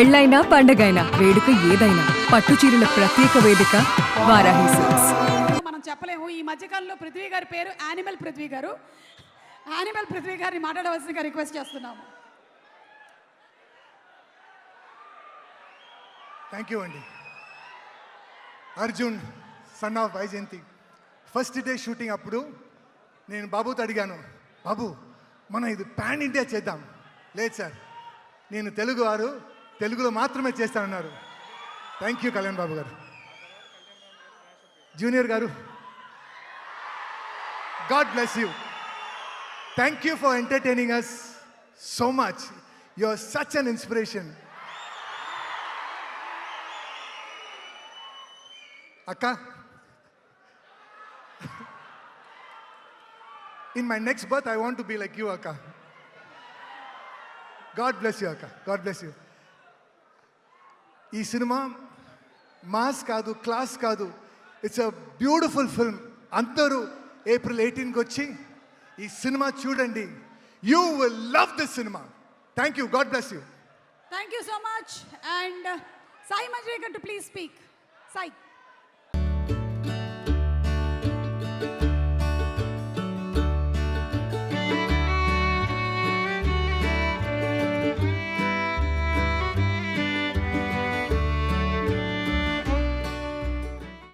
పెళ్ళైనా పండగైనా వేడుక ఏదైనా పట్టు చీరల ప్రత్యేక వేదిక వారాహి సిల్క్స్. మనం చెప్పలేము. ఈ మధ్యకాలంలో పృథ్వీ గారి పేరు యానిమల్ పృథ్వీ గారు. యానిమల్ పృథ్వీ గారిని మాట్లాడవలసిందిగా రిక్వెస్ట్ చేస్తున్నాము. థ్యాంక్ యూ అండి. Arjun son of Vyjayanthi first day shooting అప్పుడు నేను బాబుతో అడిగాను, బాబు మనం ఇది పాన్ ఇండియా చేద్దాం. లేదు సార్, నేను తెలుగు వారు, తెలుగులో మాత్రమే చేస్తానన్నారు. Thank you Kalyan Babu garu. Junior garu, God bless you. Thank you for entertaining us so much. You are such an inspiration. అక్క, in my next birth I want to be like you, akka. God bless you, akka. God bless you. ఈ cinema mass కాదు, class కాదు, it's a beautiful film. అందరూ April 18కి వచ్చి ఈ cinema చూడండి. You will love this cinema. Thank you. God bless you. Thank you so much. And Sai Manjrekar to please speak. Sai.